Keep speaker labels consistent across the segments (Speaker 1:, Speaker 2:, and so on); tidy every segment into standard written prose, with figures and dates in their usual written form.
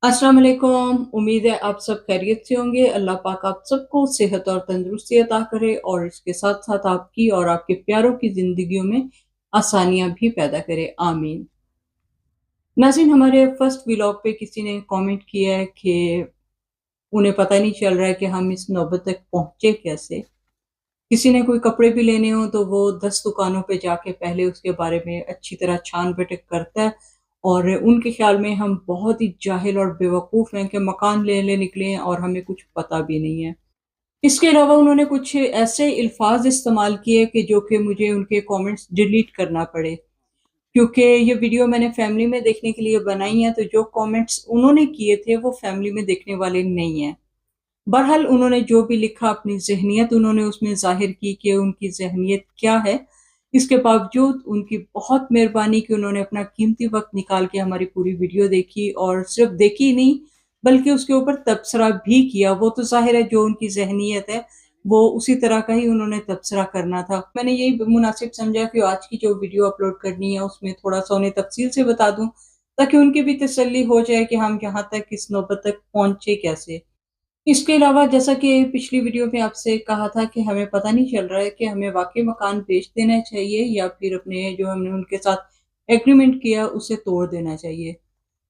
Speaker 1: अस्सलाम वालेकुम। उम्मीद है आप सब खैरियत से होंगे। अल्लाह पाक आप सबको सेहत और तंदुरुस्ती अता करे और इसके साथ-साथ आपकी और आपके प्यारों की ज़िंदगियों में आसानियाँ भी पैदा करे, आमीन। नाज़रीन, हमारे फर्स्ट व्लॉग पे किसी ने कमेंट किया है कि उन्हें पता नहीं चल रहा है कि हम इस नौबत तक पहुँचे कैसे? किसी ने कोई कपड़े भी लेने हों तो वो 10 दुकानों पे जाके पहले उसके बारे में अच्छी तरह छान-बीटक करता है और उनके ख़्याल में हम बहुत ही जाहिल और बेवकूफ़ हैं कि मकान लेने निकले हैं और हमें कुछ पता भी नहीं है। इसके अलावा उन्होंने कुछ ऐसे अल्फ़ाज़ इस्तेमाल किए कि जो कि मुझे उनके कमेंट्स डिलीट करना पड़े, क्योंकि ये वीडियो मैंने फ़ैमिली में देखने के लिए बनाई है, तो जो कमेंट्स उन्होंने किए थे वो फ़ैमिली में देखने वाले नहीं हैं। बहरहाल उन्होंने जो भी लिखा अपनी ज़हनियत उन्होंने उसमें ज़ाहिर की कि उनकी ज़हनियत क्या है। इसके बावजूद उनकी बहुत मेहरबानी कि उन्होंने अपना कीमती वक़्त निकाल के हमारी पूरी वीडियो देखी और सिर्फ़ देखी ही नहीं, बल्कि उसके ऊपर तबसरा भी किया। वो तो ज़ाहिर है जो उनकी ज़हनियत है, वो उसी तरह का ही उन्होंने तबसरा करना था। मैंने यही मुनासिब समझा कि आज की जो वीडियो अपलोड करनी है उसमें थोड़ा-सा उन्हें तफ़सील से बता दूँ, ताकि उनकी भी तसल्ली हो जाए कि हम यहाँ तक इस नौबत तक पहुँचे कैसे। इसके अलावा जैसा कि पिछली वीडियो में आपसे कहा था कि हमें पता नहीं चल रहा है कि हमें वाक़ई मकान बेच देना चाहिए या फिर अपने जो हमने उनके साथ एग्रीमेंट किया उसे तोड़ देना चाहिए।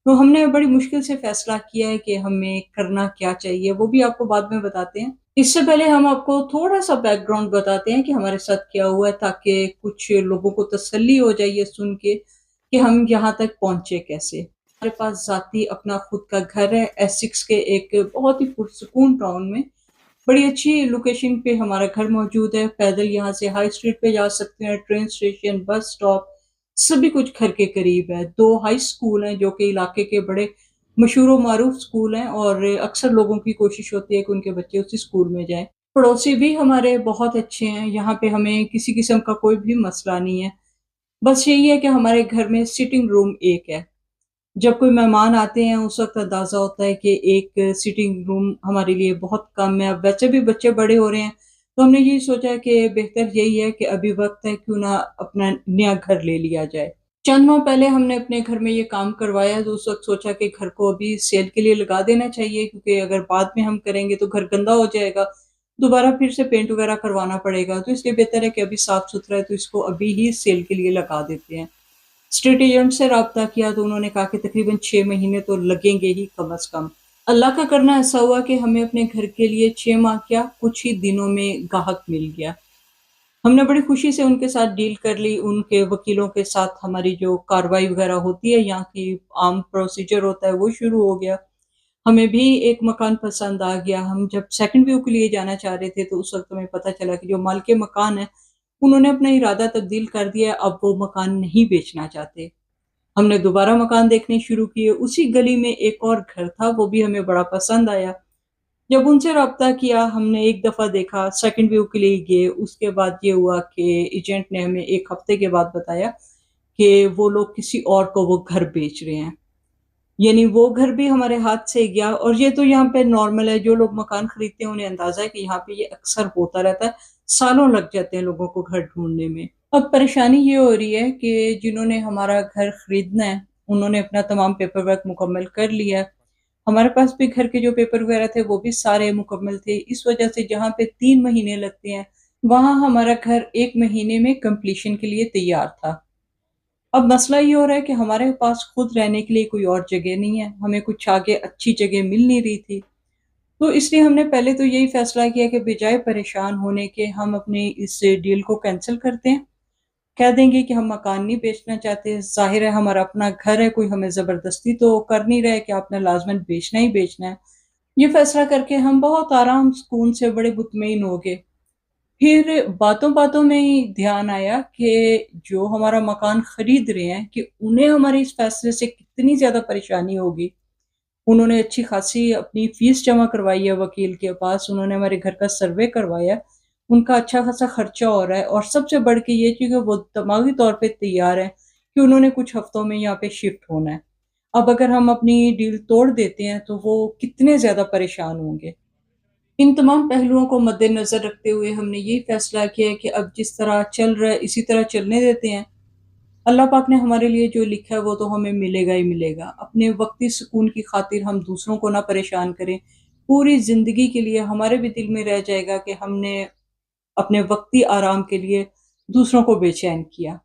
Speaker 1: तो हमने बड़ी मुश्किल से फ़ैसला किया है कि हमें करना क्या चाहिए, वो भी आपको बाद में बताते हैं। इससे पहले हम आपको थोड़ा-सा बैकग्राउंड बताते हैं कि हमारे साथ क्या हुआ है, ताकि कुछ लोगों को तसल्ली हो जाए ये सुन के कि हम यहाँ तक पहुँचे कैसे। हमारे पास ज़ाती अपना खुद का घर है एसिक्स के एक बहुत ही पुरसुकून टाउन में। बड़ी अच्छी लोकेशन पे हमारा घर मौजूद है। पैदल यहाँ से हाई स्ट्रीट पे जा सकते हैं, ट्रेन स्टेशन, बस स्टॉप सभी कुछ घर के करीब है। 2 हाई स्कूल हैं जो कि इलाके के बड़े मशहूर व मारूफ स्कूल हैं और अक्सर लोगों की कोशिश होती है कि उनके बच्चे उसी स्कूल में जाएँ। पड़ोसी भी हमारे बहुत अच्छे हैं, यहाँ पे हमें किसी किस्म का कोई भी मसला नहीं है। बस यही है कि हमारे घर में सिटिंग रूम एक है। जब कोई मेहमान आते हैं उस वक़्त अंदाज़ा होता है कि एक सिटिंग रूम हमारे लिए बहुत कम है। अब वैसे भी बच्चे बड़े हो रहे हैं, तो हमने यही सोचा कि बेहतर यही है कि अभी वक़्त है, क्यों ना अपना नया घर ले लिया जाए। चंद माह पहले हमने अपने घर में ये काम करवाया, तो उस वक़्त सोचा कि घर को अभी सेल के लिए लगा देना चाहिए, क्योंकि अगर बाद में हम करेंगे तो घर गंदा हो जाएगा, दोबारा फिर से पेंट वग़ैरह करवाना पड़ेगा। तो इसलिए बेहतर है कि अभी साफ-सुथरा है तो इसको अभी ही सेल के लिए लगा देते हैं। स्टेट एजेंट से राब्ता किया तो उन्होंने कहा कि तकरीबन 6 महीने तो लगेंगे ही कम अज़ कम। अल्लाह का करना ऐसा हुआ कि हमें अपने घर के लिए 6 माह क्या कुछ ही दिनों में गाहक मिल गया। हमने बड़ी खुशी से उनके साथ डील कर ली, उनके वकीलों के साथ हमारी जो कार्रवाई वग़ैरह होती है, यहाँ की आम प्रोसीजर होता है, वो शुरू हो गया। हमें भी एक मकान पसंद आ गया। हम जब सेकंड व्यू के लिए जाना चाह रहे थे, तो उस वक़्त हमें पता चला कि जो मालिक मकान है, उन्होंने अपना इरादा तब्दील कर दिया है, अब वो मकान नहीं बेचना चाहते। हमने दोबारा मकान देखने शुरू किए, उसी गली में एक और घर था, वो भी हमें बड़ा पसंद आया। जब उनसे राब्ता किया, हमने एक दफ़ा देखा, सेकंड व्यू के लिए गए, उसके बाद ये हुआ कि एजेंट ने हमें 1 हफ़्ते के बाद बताया कि वो लोग किसी और को वो घर बेच रहे हैं। यानी वो घर भी हमारे हाथ से गया और ये तो यहाँ पे नॉर्मल है, जो लोग मकान खरीदते हैं उन्हें अंदाज़ा है कि यहाँ पे ये अक्सर होता रहता है, सालों लग जाते हैं लोगों को घर ढूँढने में। अब परेशानी ये हो रही है कि जिन्होंने हमारा घर खरीदना है, उन्होंने अपना तमाम पेपर वर्क मुकम्मल कर लिया है। हमारे पास भी घर के जो पेपर वगैरह थे वो भी सारे मुकम्मल थे। इस वजह से जहाँ पे 3 महीने लगते हैं, वहाँ हमारा घर 1 महीने में कंप्लीशन के लिए तैयार था। अब मसला ये हो रहा है कि हमारे पास खुद रहने के लिए कोई और जगह नहीं है, हमें कुछ आगे अच्छी जगह मिल नहीं रही थी। तो इसलिए हमने पहले तो यही फैसला किया कि बजाय परेशान होने के हम अपनी इस डील को कैंसल करते हैं। कह देंगे कि हम मकान नहीं बेचना चाहते, ज़ाहिर है हमारा अपना घर है, कोई हमें ज़बरदस्ती तो कर नहीं रहा है कि आपने लाज़िमन बेचना ही बेचना है। ये फैसला करके हम बहुत आराम सुकून से बड़े मुतमईन हो गए। फिर बातों-बातों में ही ध्यान आया कि जो हमारा मकान खरीद रहे हैं कि उन्हें हमारे इस फैसले से कितनी ज़्यादा परेशानी होगी। उन्होंने अच्छी खासी अपनी फ़ीस जमा करवाई है वकील के पास, उन्होंने हमारे घर का सर्वे करवाया, उनका अच्छा खासा खर्चा हो रहा है और सबसे बढ़ के ये चीज़ कि वो दिमागी तौर पे तैयार हैं कि उन्होंने कुछ हफ्तों में यहाँ पे शिफ्ट होना है। अब अगर हम अपनी डील तोड़ देते हैं तो वो कितने ज़्यादा परेशान होंगे। इन तमाम पहलुओं को मद्देनज़र रखते हुए हमने यही फ़ैसला किया है कि अब जिस तरह चल रहा है इसी तरह चलने देते हैं। اللہ पाक ने हमारे लिए जो लिखा है वो तो हमें मिलेगा ही मिलेगा। अपने वक़्ती सुकून की खातिर हम दूसरों को ना परेशान करें। पूरी ज़िंदगी के लिए हमारे भी दिल में रह जाएगा कि हमने अपने वक़्ती आराम के लिए दूसरों को बेचैन किया।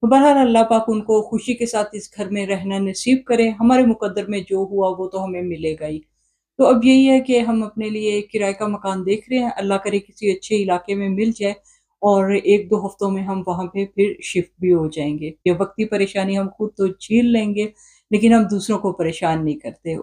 Speaker 1: तो बहरहाल अल्लाह पाक उनको खुशी के साथ इस घर में रहना नसीब करे। हमारे मुक़द्दर में जो हुआ वो तो हमें मिलेगा ही। तो अब यही है कि हम अपने लिए किराए का मकान देख रहे हैं, अल्लाह करे किसी अच्छे इलाके में मिल जाए और 1-2 हफ्तों में हम वहाँ पे फिर शिफ्ट भी हो जाएँगे। ये वक़्ती परेशानी हम खुद तो झेल लेंगे, लेकिन हम दूसरों को परेशान नहीं करते।